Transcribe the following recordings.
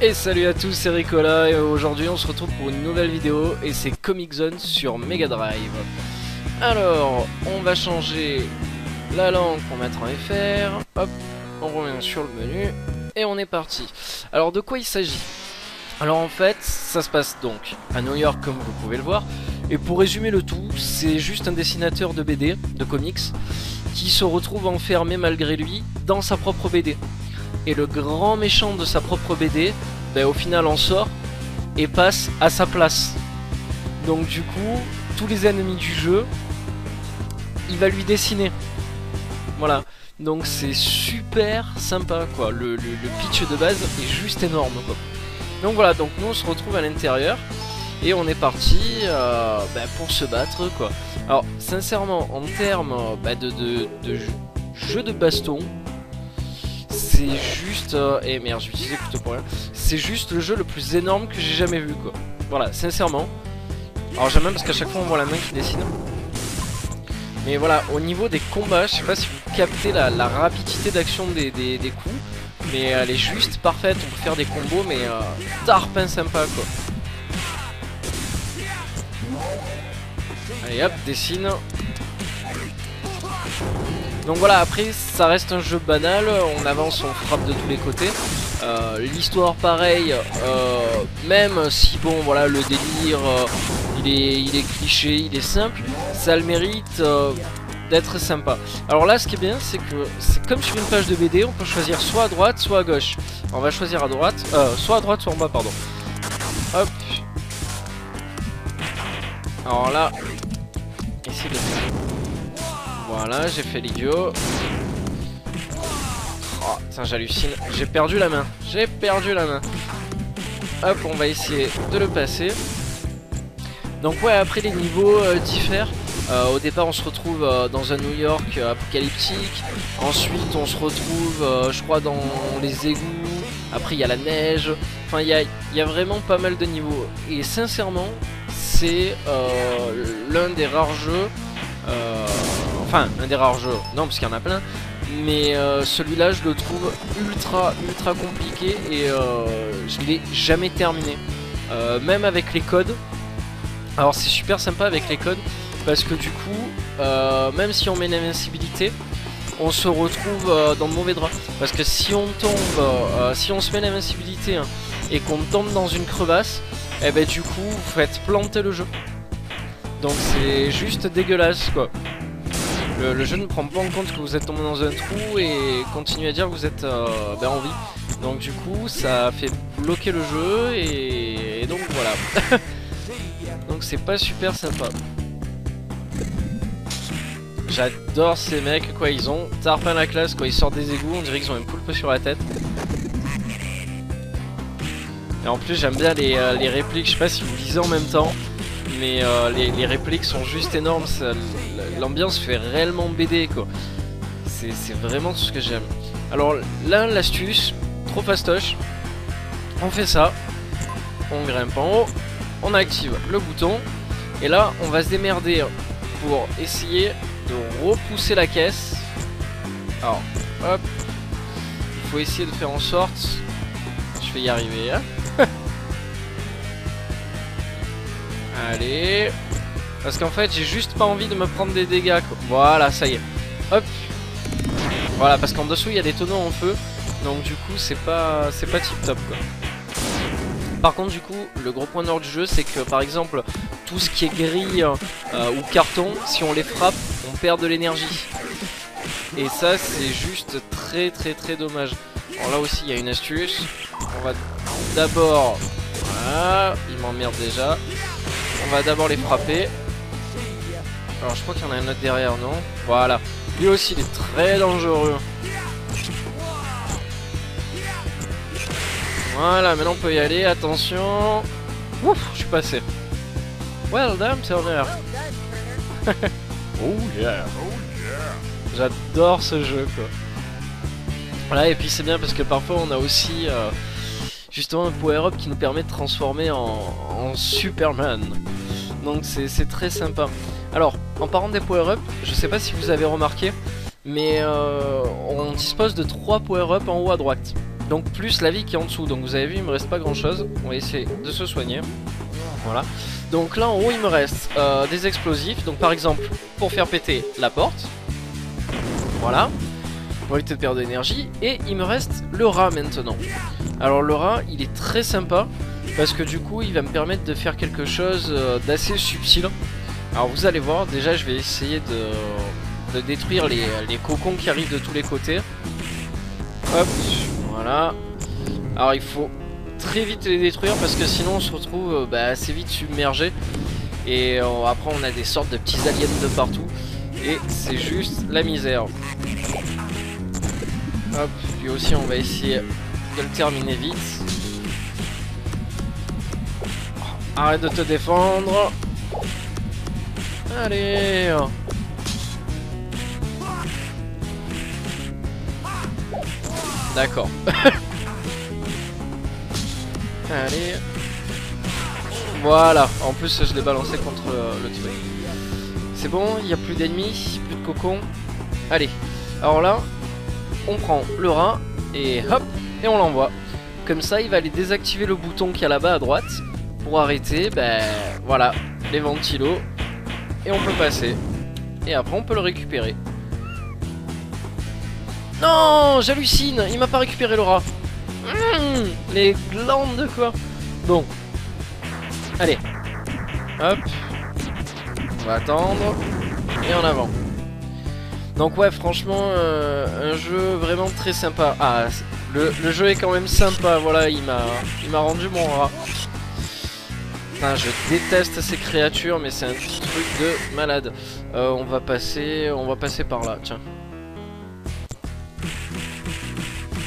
Et salut à tous, c'est Ricola et aujourd'hui on se retrouve pour une nouvelle vidéo et c'est Comix Zone sur Mega Drive. Alors, on va changer la langue pour mettre en FR, hop, on revient sur le menu et on est parti. Alors de quoi il s'agit? Alors en fait, ça se passe donc à New York comme vous pouvez le voir. Et pour résumer le tout, c'est juste un dessinateur de BD, de comics, qui se retrouve enfermé malgré lui dans sa propre BD. Et le grand méchant de sa propre BD, ben, au final en sort et passe à sa place. Donc du coup, tous les ennemis du jeu, il va lui dessiner. Voilà, donc c'est super sympa quoi, le pitch de base est juste énorme quoi. Donc voilà, donc nous on se retrouve à l'intérieur et on est parti ben, pour se battre quoi. Alors sincèrement, en termes de jeu de baston, c'est juste... et merde, j'ai utilisé plutôt pour rien. C'est juste le jeu le plus énorme que j'ai jamais vu quoi. Voilà, sincèrement. Alors j'aime bien parce qu'à chaque fois on voit la main qui dessine. Mais voilà, au niveau des combats, je sais pas si vous captez la rapidité d'action des coups. Mais elle est juste parfaite, on peut faire des combos mais tarpin sympa quoi. Allez hop, dessine. Donc voilà, après ça reste un jeu banal, on avance, on frappe de tous les côtés. L'histoire pareil, même si bon voilà le délire il est cliché, il est simple, ça a le mérite d'être sympa. Alors là ce qui est bien c'est que c'est comme sur une page de BD, on peut choisir soit à droite soit à gauche. On va choisir à droite, soit à droite soit en bas pardon. Hop. Alors là, essayer de... Voilà, j'ai fait l'idiot. Oh, tiens, j'hallucine. J'ai perdu la main. J'ai perdu la main. Hop, on va essayer de le passer. Donc ouais, après les niveaux diffèrent. Au départ, on se retrouve dans un New York apocalyptique. Ensuite, on se retrouve, je crois, dans les égouts. Après, il y a la neige. Enfin, il y a vraiment pas mal de niveaux. Et sincèrement, c'est l'un des rares jeux... Enfin, un des rares jeux, non parce qu'il y en a plein. Mais celui-là je le trouve ultra compliqué. Et je l'ai jamais terminé, même avec les codes. Alors c'est super sympa avec les codes, parce que du coup même si on met l'invincibilité, on se retrouve dans le mauvais drap. Parce que si on tombe, si on se met l'invincibilité hein, et qu'on tombe dans une crevasse, et ben du coup vous faites planter le jeu. Donc c'est juste dégueulasse quoi. Le jeu ne prend pas en compte que vous êtes tombé dans un trou et continue à dire que vous êtes en vie. Donc du coup ça fait bloquer le jeu et donc voilà. Donc c'est pas super sympa. J'adore ces mecs quoi, ils ont tarpin la classe quoi, ils sortent des égouts, on dirait qu'ils ont un poulpe sur la tête. Et en plus j'aime bien les répliques, je sais pas si vous lisez en même temps. Mais les répliques sont juste énormes, l'ambiance fait réellement BD quoi. C'est vraiment tout ce que j'aime. Alors là l'astuce, trop fastoche, on fait ça, on grimpe en haut, on active le bouton, et là on va se démerder pour essayer de repousser la caisse. Alors hop, il faut essayer de faire en sorte, je vais y arriver hein. Allez. Parce qu'en fait j'ai juste pas envie de me prendre des dégâts quoi. Voilà ça y est. Hop. Voilà parce qu'en dessous il y a des tonneaux en feu. Donc du coup c'est pas tip top quoi. Par contre du coup le gros point d'ordre du jeu c'est que par exemple tout ce qui est gris ou carton, si on les frappe on perd de l'énergie. Et ça c'est juste très dommage. Alors là aussi il y a une astuce. On va d'abord... Voilà, il m'emmerde déjà. On va d'abord les frapper. Alors je crois qu'il y en a un autre derrière, non? Voilà. Lui aussi il est très dangereux. Voilà, maintenant on peut y aller, attention. Ouf, je suis passé. Well done, Turner. Oh yeah. J'adore ce jeu quoi. Voilà, et puis c'est bien parce que parfois on a aussi justement un power-up qui nous permet de transformer en Superman. Donc c'est très sympa. Alors, en parlant des power-up, je sais pas si vous avez remarqué, mais on dispose de 3 power-up en haut à droite. Donc plus la vie qui est en dessous. Donc vous avez vu, il me reste pas grand chose. On va essayer de se soigner. Voilà. Donc là en haut il me reste des explosifs. Donc par exemple pour faire péter la porte. Voilà. Pour éviter de perdre d'énergie. Et il me reste le rat maintenant. Alors le rat il est très sympa. Parce que du coup il va me permettre de faire quelque chose d'assez subtil. Alors vous allez voir, déjà je vais essayer de détruire les cocons qui arrivent de tous les côtés. Hop, voilà. Alors il faut très vite les détruire parce que sinon on se retrouve assez vite submergé. Et après on a des sortes de petits aliens de partout. Et c'est juste la misère. Hop, lui aussi on va essayer de le terminer vite. Arrête de te défendre. Allez. D'accord. Allez. Voilà. En plus je l'ai balancé contre le truc. C'est bon, il n'y a plus d'ennemis, plus de cocons. Allez. Alors là, on prend le rat et hop, et on l'envoie. Comme ça, il va aller désactiver le bouton qu'il y a là-bas à droite pour arrêter, voilà, les ventilos. Et on peut passer. Et après on peut le récupérer. Non, j'hallucine, il m'a pas récupéré le rat. Les glandes de quoi. Bon. Allez. Hop. On va attendre. Et en avant. Donc ouais, franchement, un jeu vraiment très sympa. Ah, le jeu est quand même sympa, voilà, il m'a rendu mon rat. Enfin, je déteste ces créatures, mais c'est un truc de malade. On va passer par là, tiens.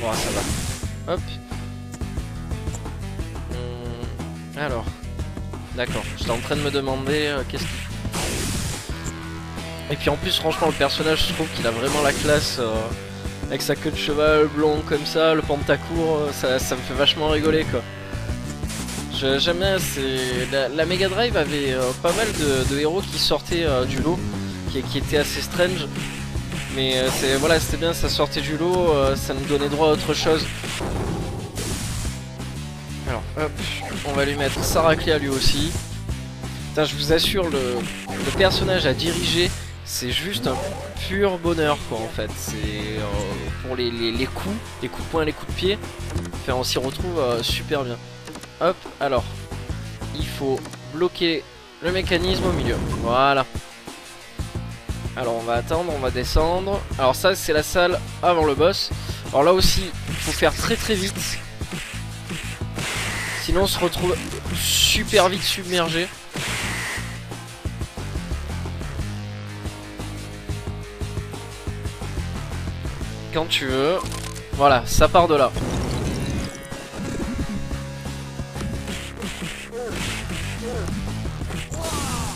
Bon, ça va. Hop. Alors. D'accord, j'étais en train de me demander qu'est-ce qui... Et puis en plus, franchement, le personnage, je trouve qu'il a vraiment la classe. Avec sa queue de cheval blond comme ça, le pantacourt, ça me fait vachement rigoler, quoi. J'aime bien, la Mega Drive avait pas mal de héros qui sortaient du lot, qui étaient assez strange. Mais voilà, c'était bien, ça sortait du lot, ça nous donnait droit à autre chose. Alors, hop, on va lui mettre sa raclée à lui aussi. Putain, je vous assure, le personnage à diriger, c'est juste un pur bonheur, quoi, en fait. C'est pour les coups de poing, les coups de pied, enfin, on s'y retrouve super bien. Hop, alors, il faut bloquer le mécanisme au milieu, voilà. Alors on va attendre, on va descendre. Alors ça c'est la salle avant le boss. Alors là aussi, il faut faire très très vite. Sinon on se retrouve super vite submergé. Quand tu veux. Voilà, ça part de là.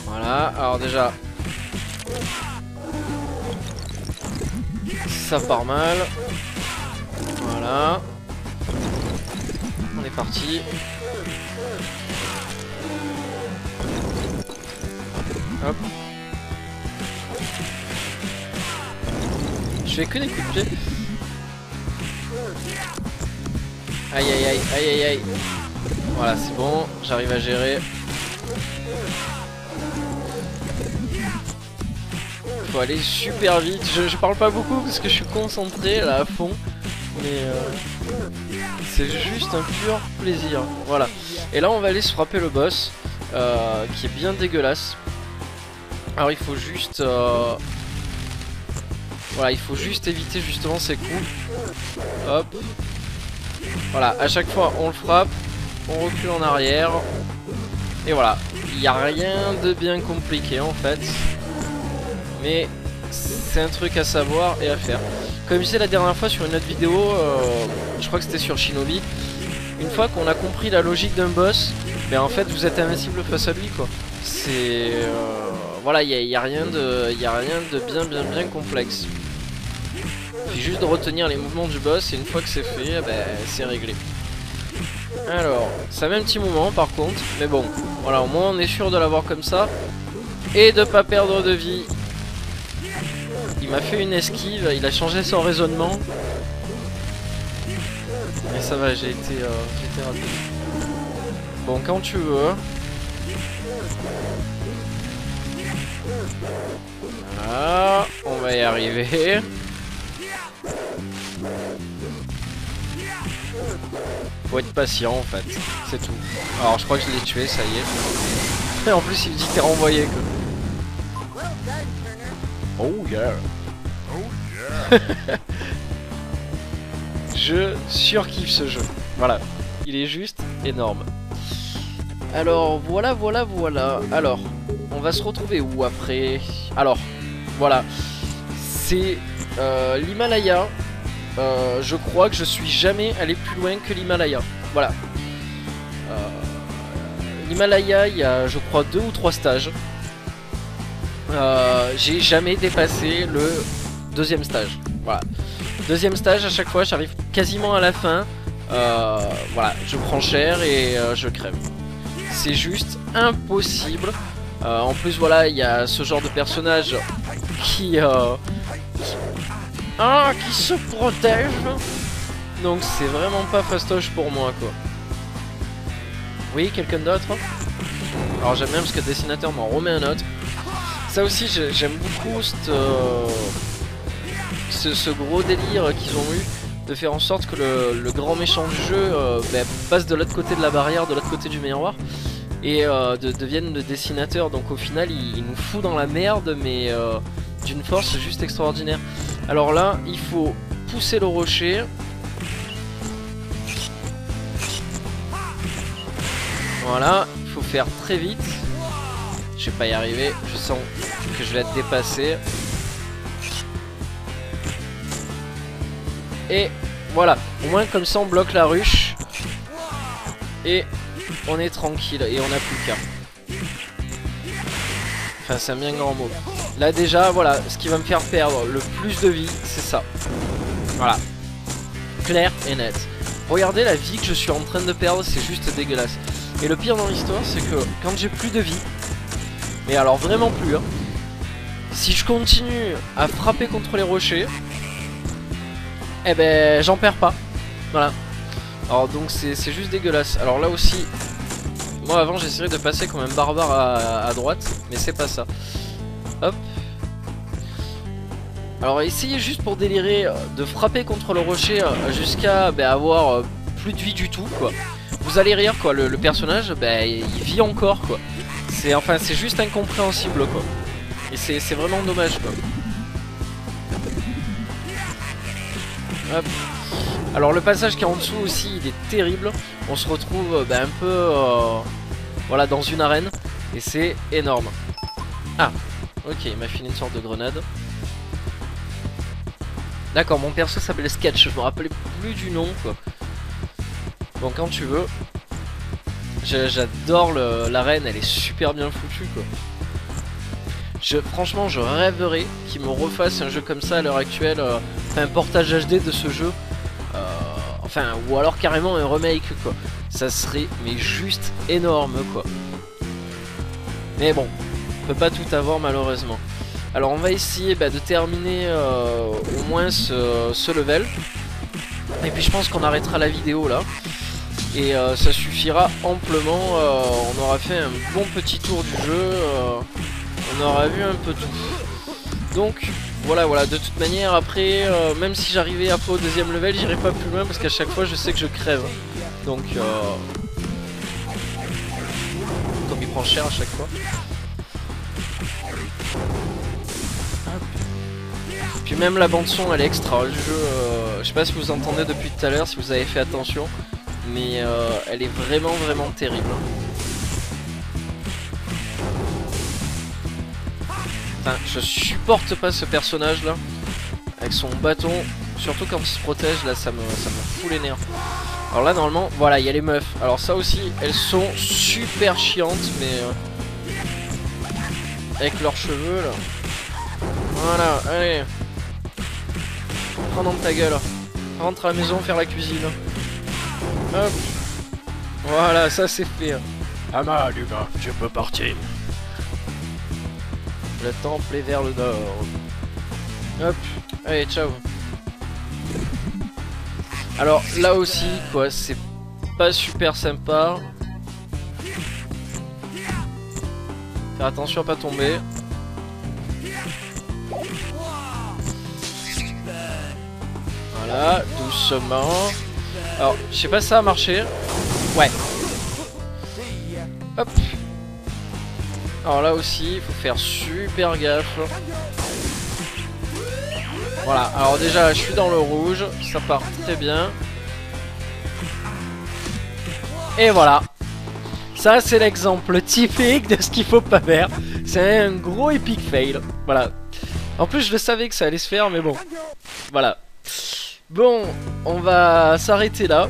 Voilà, alors déjà ça part mal. Voilà. On est parti. Hop. Je fais que des coups de pied. Aïe aïe aïe aïe aïe aïe. Voilà, c'est bon, j'arrive à gérer. Faut aller super vite. Je parle pas beaucoup parce que je suis concentré là à fond. Mais c'est juste un pur plaisir. Voilà. Et là on va aller se frapper le boss qui est bien dégueulasse. Alors il faut juste voilà, il faut juste éviter justement ces coups. Hop. Voilà, à chaque fois on le frappe, on recule en arrière. Et voilà, il n'y a rien de bien compliqué en fait. Mais c'est un truc à savoir et à faire. Comme je disais la dernière fois sur une autre vidéo, je crois que c'était sur Shinobi. Une fois qu'on a compris la logique d'un boss, ben en fait vous êtes invincible face à lui, quoi. C'est voilà, il y a rien de bien complexe. suffit juste de retenir les mouvements du boss et une fois que c'est fait, ben, c'est réglé. Alors, ça met un petit moment par contre, mais bon, voilà, au moins on est sûr de l'avoir comme ça et de pas perdre de vie. Il m'a fait une esquive, il a changé son raisonnement. Et ça va, j'ai été rapide. Bon, quand tu veux. Voilà, on va y arriver. Faut être patient en fait, c'est tout. Alors je crois que je l'ai tué, ça y est. Et en plus il dit que t'es renvoyé quoi. Oh yeah. Je surkiffe ce jeu. Voilà, il est juste énorme. Alors voilà. Alors, on va se retrouver où après? Alors, voilà. C'est l'Himalaya. Je crois que je suis jamais allé plus loin que l'Himalaya. Voilà. L'Himalaya, il y a je crois 2 ou 3 stages. J'ai jamais dépassé le 2e stage. Voilà. 2e stage, à chaque fois j'arrive quasiment à la fin. Voilà, je prends cher et je crève. C'est juste impossible. En plus voilà, il y a ce genre de personnage qui se protège. Donc c'est vraiment pas fastoche pour moi quoi. Oui, quelqu'un d'autre? Alors j'aime bien parce que le dessinateur m'en remet un autre. Ça aussi j'aime beaucoup ce gros délire qu'ils ont eu de faire en sorte que le grand méchant du jeu passe de l'autre côté de la barrière, de l'autre côté du miroir et devienne le dessinateur. Donc au final il nous fout dans la merde mais d'une force juste extraordinaire. Alors là il faut pousser le rocher. Voilà, il faut faire très vite. Je vais pas y arriver, je sens que je vais être dépassé. Et voilà, au moins comme ça on bloque la ruche. Et on est tranquille et on n'a plus qu'à. Enfin c'est un bien grand mot. Là déjà voilà, ce qui va me faire perdre le plus de vie, c'est ça. Voilà. Clair et net. Regardez la vie que je suis en train de perdre, c'est juste dégueulasse. Et le pire dans l'histoire c'est que quand j'ai plus de vie, mais alors vraiment plus hein, si je continue à frapper contre les rochers, eh ben j'en perds pas. Voilà. Alors donc c'est juste dégueulasse. Alors là aussi, moi avant j'essayais de passer comme un barbare à droite, mais c'est pas ça. Hop. Alors essayez juste pour délirer de frapper contre le rocher jusqu'à avoir plus de vie du tout quoi. Vous allez rire quoi, le personnage il vit encore quoi. C'est juste incompréhensible quoi. Et c'est vraiment dommage quoi. Hop. Alors le passage qui est en dessous aussi il est terrible. On se retrouve un peu voilà dans une arène. Et c'est énorme. Ah ok, il m'a filé une sorte de grenade. D'accord, mon perso s'appelle Sketch, je me rappelais plus du nom quoi. Bon quand tu veux. J'adore l'arène, elle est super bien foutue quoi. Franchement je rêverais qu'ils me refassent un jeu comme ça à l'heure actuelle, un portage HD de ce jeu, enfin ou alors carrément un remake quoi. Ça serait mais juste énorme quoi. Mais bon, on peut pas tout avoir malheureusement. Alors on va essayer de terminer au moins ce level. Et puis je pense qu'on arrêtera la vidéo là. Et ça suffira amplement, on aura fait un bon petit tour du jeu, on aura vu un peu tout. Donc voilà, de toute manière après, même si j'arrivais après au 2e level, j'irai pas plus loin parce qu'à chaque fois je sais que je crève. Donc comme il prend cher à chaque fois. Puis même la bande son elle est extra, le jeu, je sais pas si vous entendez depuis tout à l'heure, si vous avez fait attention. Mais elle est vraiment terrible. Enfin, je supporte pas ce personnage là. Avec son bâton. Surtout quand il se protège là, ça me fout les nerfs. Alors là normalement, voilà, il y a les meufs. Alors ça aussi, elles sont super chiantes. Mais avec leurs cheveux là. Voilà, allez. prends dans ta gueule. Rentre à la maison faire la cuisine. Hop. Voilà, ça c'est fait. Ama, du gars, je peux partir. Le temple est vers le nord. Hop. Allez, ciao. Alors là aussi, quoi, c'est pas super sympa. Faire attention à pas tomber. Voilà, doucement. Alors, je sais pas si ça a marché. Ouais. Hop. Alors là aussi, il faut faire super gaffe. Voilà, alors déjà, je suis dans le rouge. Ça part très bien. Et voilà. Ça, c'est l'exemple typique de ce qu'il faut pas faire. C'est un gros epic fail. Voilà. En plus, je le savais que ça allait se faire, mais bon. Voilà. Bon, on va s'arrêter là.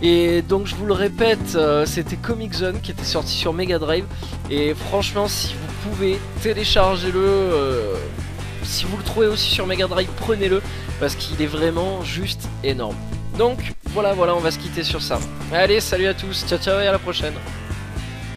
Et donc, je vous le répète, c'était Comix Zone qui était sorti sur Mega Drive. Et franchement, si vous pouvez, téléchargez-le. Si vous le trouvez aussi sur Mega Drive, prenez-le. Parce qu'il est vraiment juste énorme. Donc, voilà, on va se quitter sur ça. Allez, salut à tous. Ciao, ciao et à la prochaine.